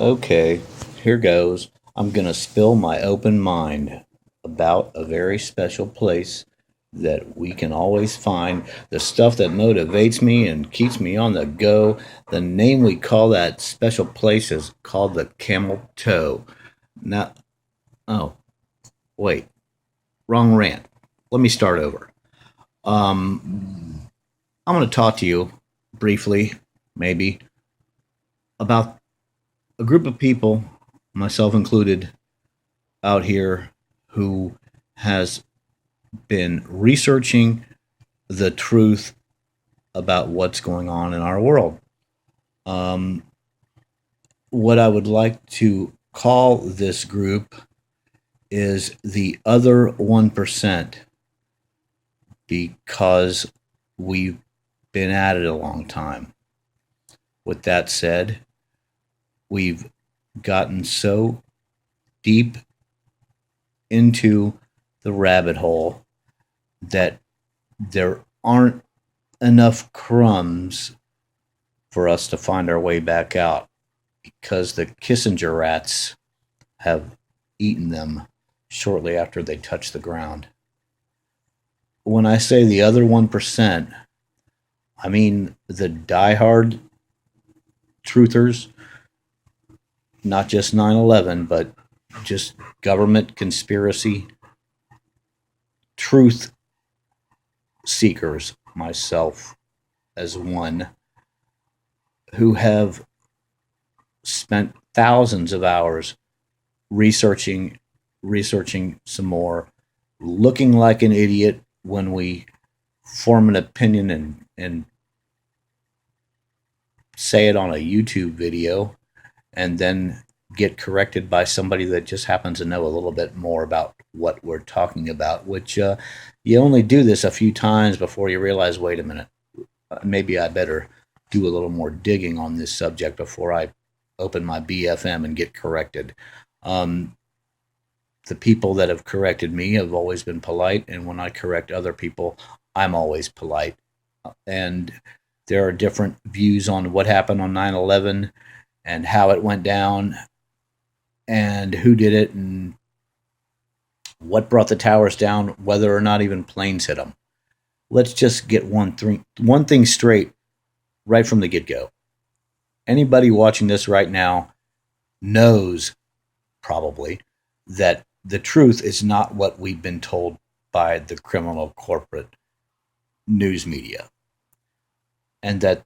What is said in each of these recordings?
Okay, here goes. I'm going to spill my open mind about a very special place that we can always find the stuff that motivates me and keeps me on the go. The name we call that special place is called the Camel Toe. Now, oh, wait, wrong rant. Let me start over. I'm going to talk to you briefly, maybe, about a group of people, myself included, out here who has been researching the truth about what's going on in our world. Um, what I would like to call this group is the other 1% because we've been at it a long time. With that said, we've gotten so deep into the rabbit hole that there aren't enough crumbs for us to find our way back out because the Kissinger rats have eaten them shortly after they touch the ground. When I say the other 1%, I mean the diehard truthers, not just 9/11, but just government conspiracy truth seekers, myself as one, who have spent thousands of hours researching some more, looking like an idiot when we form an opinion and say it on a YouTube video and then get corrected by somebody that just happens to know a little bit more about what we're talking about, which you only do this a few times before you realize, wait a minute, maybe I better do a little more digging on this subject before I open my BFM and get corrected. Um, the people that have corrected me have always been polite, and when I correct other people, I'm always polite. And there are different views on what happened on 9/11 and how it went down and who did it and what brought the towers down, whether or not even planes hit them. Let's just get one thing straight right from the get go. Anybody watching this right now knows probably that the truth is not what we've been told by the criminal corporate news media, and that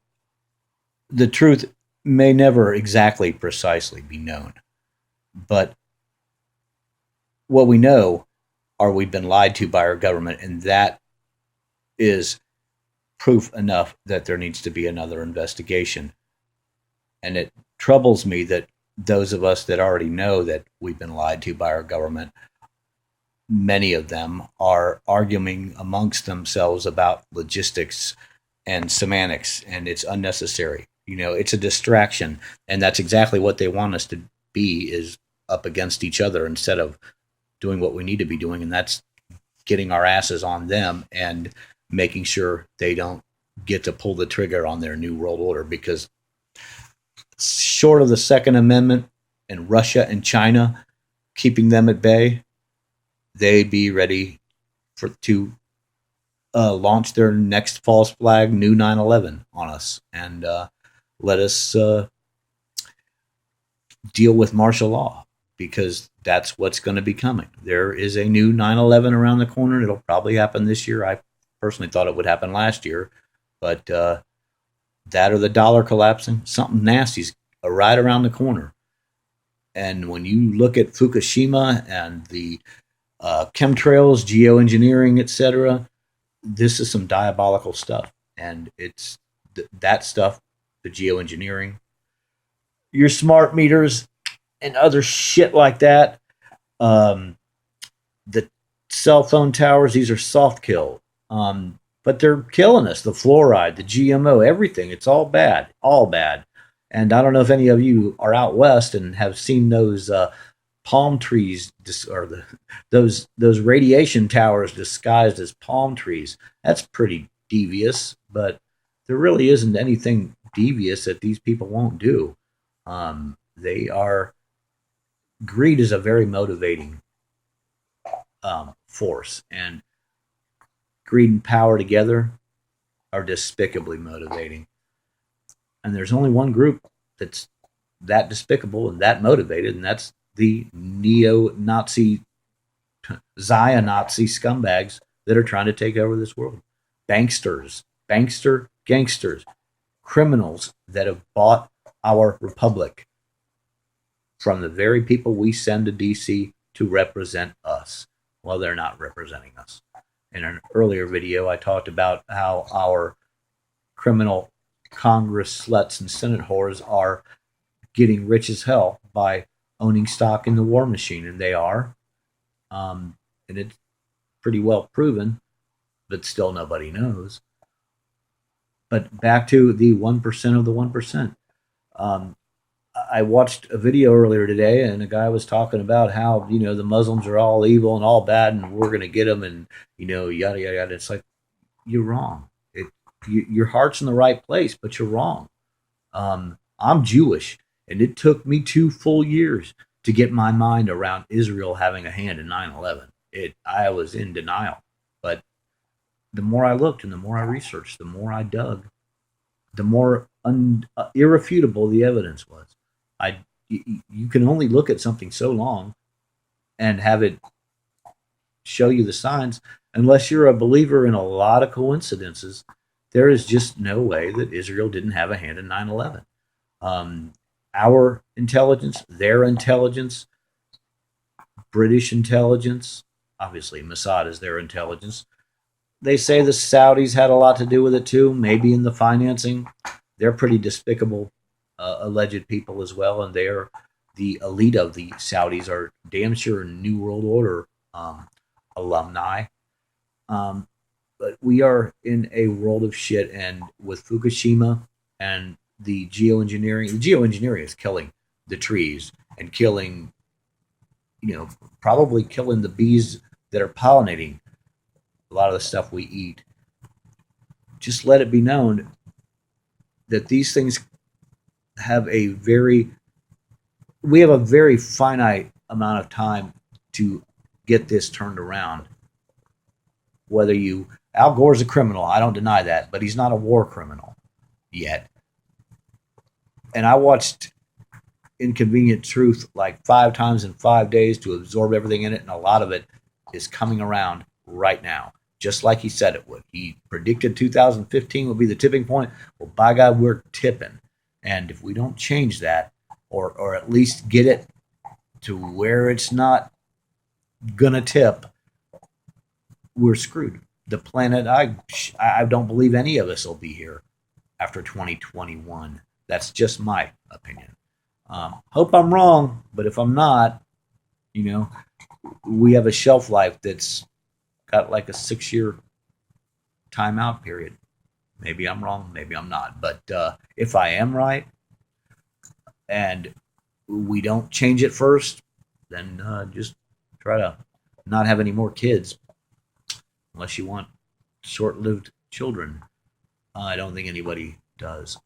the truth may never exactly precisely be known. But what we know are we've been lied to by our government, and that is proof enough that there needs to be another investigation. And it troubles me that those of us that already know that we've been lied to by our government, many of them are arguing amongst themselves about logistics and semantics, and it's unnecessary. It's a distraction, and that's exactly what they want us to be, is up against each other instead of doing what we need to be doing, and that's getting our asses on them and making sure they don't get to pull the trigger on their new world order, because short of the Second Amendment and Russia and China keeping them at bay, they'd be ready to launch their next false flag, new 9/11 on us, and let us deal with martial law, because that's what's going to be coming. There is a new 9/11 around the corner. It'll probably happen this year. I personally thought it would happen last year, but that or the dollar collapsing, something nasty's right around the corner. And when you look at Fukushima and the chemtrails, geoengineering, etc., this is some diabolical stuff. And it's that stuff, the geoengineering, your smart meters, and other shit like that. Um, the cell phone towers, these are soft kill. But they're killing us. The fluoride, the GMO, everything. It's all bad. All bad. And I don't know if any of you are out west and have seen those palm trees, or those radiation towers disguised as palm trees. That's pretty devious, but there really isn't anything devious that these people won't do. They are greed is a very motivating force, and greed and power together are despicably motivating. And there's only one group that's that despicable and that motivated, and that's the neo-Nazi, Zia-Nazi scumbags that are trying to take over this world. Banksters, bankster gangsters, criminals that have bought our republic from the very people we send to DC to represent us. Well, they're not representing us. In an earlier video, I talked about how our criminal Congress sluts and Senate whores are getting rich as hell by owning stock in the war machine, and they are. And it's pretty well proven, but still nobody knows. But back to the 1% of the 1%. I watched a video earlier today, and a guy was talking about how, the Muslims are all evil and all bad, and we're going to get them, and, yada, yada, yada. It's like, you're wrong. Your heart's in the right place, but you're wrong. I'm Jewish, and it took me 2 full years to get my mind around Israel having a hand in 9/11. I was in denial. But the more I looked and the more I researched, the more I dug, the more irrefutable the evidence was. You can only look at something so long and have it show you the signs unless you're a believer in a lot of coincidences. There is just no way that Israel didn't have a hand in 9/11. Our intelligence, their intelligence, British intelligence, obviously Mossad is their intelligence. They say the Saudis had a lot to do with it too, maybe in the financing. They're pretty despicable, alleged people as well, and they're the elite of the Saudis are damn sure New World Order alumni. But we are in a world of shit, and with Fukushima and the geoengineering is killing the trees and killing, probably killing the bees that are pollinating a lot of the stuff we eat. Just let it be known that these things have we have a very finite amount of time to get this turned around. Al Gore's a criminal, I don't deny that, but he's not a war criminal yet. And I watched Inconvenient Truth like 5 times in 5 days to absorb everything in it, and a lot of it is coming around right now, just like he said it would. He predicted 2015 would be the tipping point. Well, by God, we're tipping. And if we don't change that, or at least get it to where it's not going to tip, we're screwed. The planet, I don't believe any of us will be here after 2021. That's just my opinion. Hope I'm wrong, but if I'm not, we have a shelf life that's got like a 6-year timeout period. Maybe I'm wrong, maybe I'm not. But if I am right and we don't change it first, then just try to not have any more kids unless you want short-lived children. I don't think anybody does.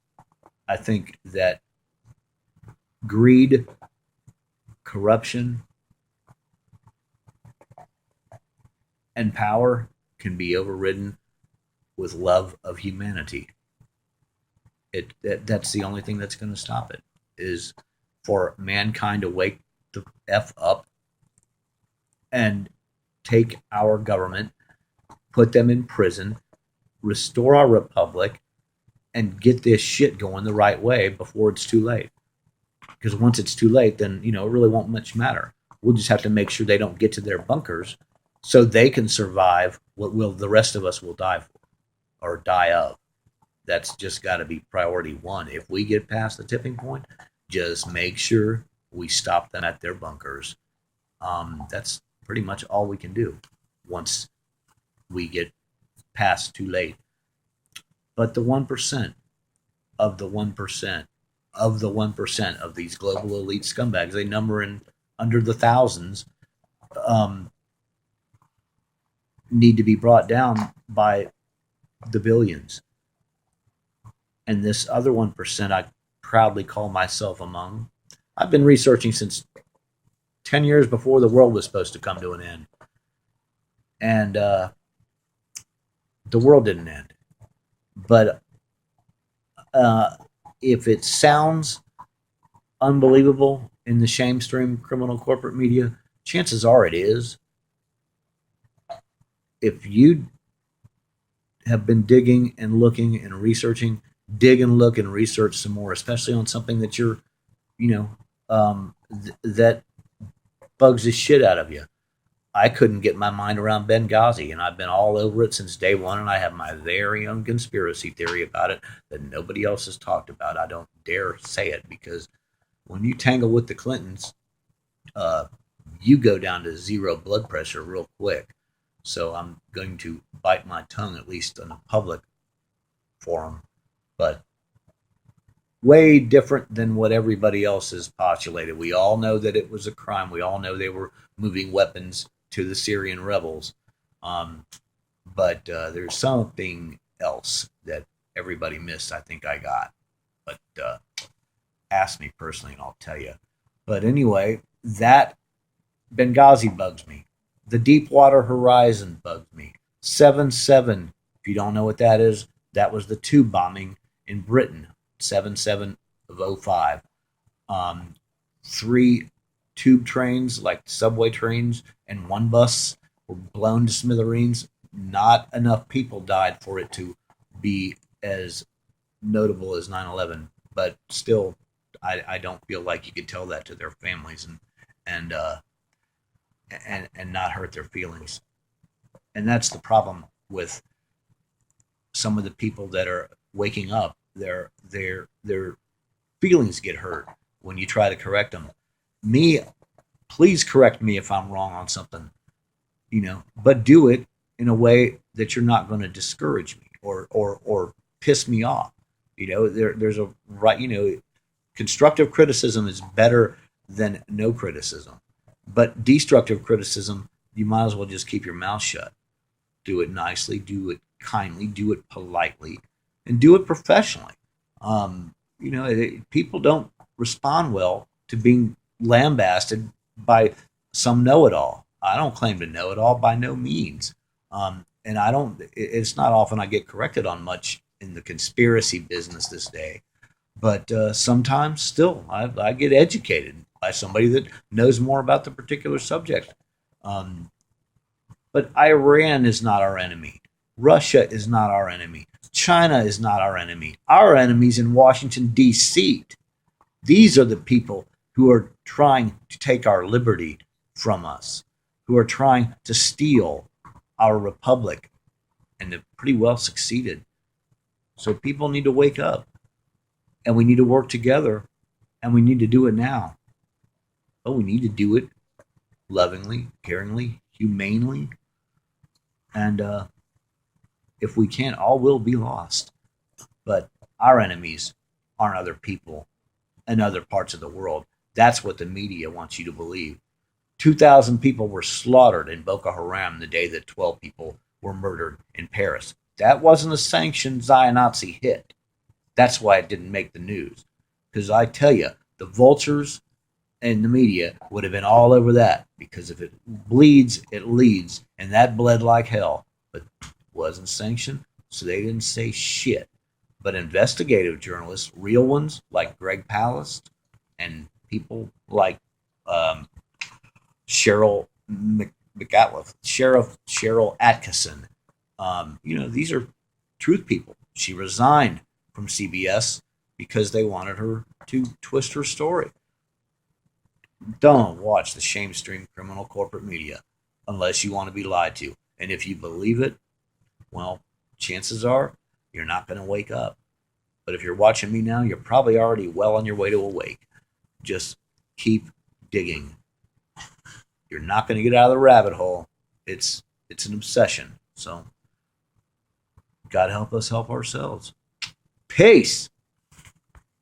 I think that greed, corruption, and power can be overridden with love of humanity. That's the only thing that's going to stop it, is for mankind to wake the F up and take our government, put them in prison, restore our republic, and get this shit going the right way before it's too late. Because once it's too late, then, it really won't much matter. We'll just have to make sure they don't get to their bunkers so they can survive what the rest of us will die for or die of. That's just got to be priority one. If we get past the tipping point, just make sure we stop them at their bunkers. That's pretty much all we can do once we get past too late. But the 1% of the 1% of the 1% of these global elite scumbags, they number in under the thousands, need to be brought down by the billions. And this other 1%, I proudly call myself among, I've been researching since 10 years before the world was supposed to come to an end. And the world didn't end. But uh, if it sounds unbelievable in the shame stream criminal corporate media, chances are it is. If you have been digging and looking and researching, dig and look and research some more, especially on something that you're, you know, that bugs the shit out of you. I couldn't get my mind around Benghazi, and I've been all over it since day one, and I have my very own conspiracy theory about it that nobody else has talked about. I don't dare say it because when you tangle with the Clintons, uh, you go down to zero blood pressure real quick. So I'm going to bite my tongue, at least in a public forum. But way different than what everybody else has postulated. We all know that it was a crime. We all know they were moving weapons to the Syrian rebels. Um, but there's something else that everybody missed. I think I got, but ask me personally, and I'll tell you. But anyway, that Benghazi bugs me. The Deepwater Horizon bugs me. 7-7, if you don't know what that is, that was the tube bombing in Britain, 7-7 of '05. Um, three tube trains, like subway trains, and one bus were blown to smithereens. Not enough people died for it to be as notable as 9/11, but still, I don't feel like you could tell that to their families and and not hurt their feelings. And that's the problem with some of the people that are waking up. Their feelings get hurt when you try to correct them. Me, please correct me if I'm wrong on something, but do it in a way that you're not going to discourage me or piss me off. There's a right. Constructive criticism is better than no criticism, but destructive criticism, you might as well just keep your mouth shut. Do it nicely, do it kindly, do it politely, and do it professionally. People don't respond well to being lambasted by some know-it-all. I don't claim to know it all by no means, and I don't. It's not often I get corrected on much in the conspiracy business this day, but sometimes still I get educated by somebody that knows more about the particular subject. Um, but Iran is not our enemy. Russia is not our enemy. China is not our enemy. Our enemies in Washington, D.C. These are the people who are trying to take our liberty from us, who are trying to steal our republic, and have pretty well succeeded. So people need to wake up, and we need to work together, and we need to do it now. But we need to do it lovingly, caringly, humanely, and if we can't, all will be lost. But our enemies aren't other people in other parts of the world. That's what the media wants you to believe. 2,000 people were slaughtered in Boko Haram the day that 12 people were murdered in Paris. That wasn't a sanctioned Zionist hit. That's why it didn't make the news. Because I tell you, the vultures and the media would have been all over that. Because if it bleeds, it leads. And that bled like hell. But it wasn't sanctioned, so they didn't say shit. But investigative journalists, real ones like Greg Palast and people like Cheryl McAuliffe, Sheriff Cheryl Atkinson, these are truth people. She resigned from CBS because they wanted her to twist her story. Don't watch the shame stream criminal corporate media unless you want to be lied to. And if you believe it, well, chances are you're not going to wake up. But if you're watching me now, you're probably already well on your way to awake. Just keep digging. You're not going to get out of the rabbit hole. It's an obsession. So God help us help ourselves. Peace.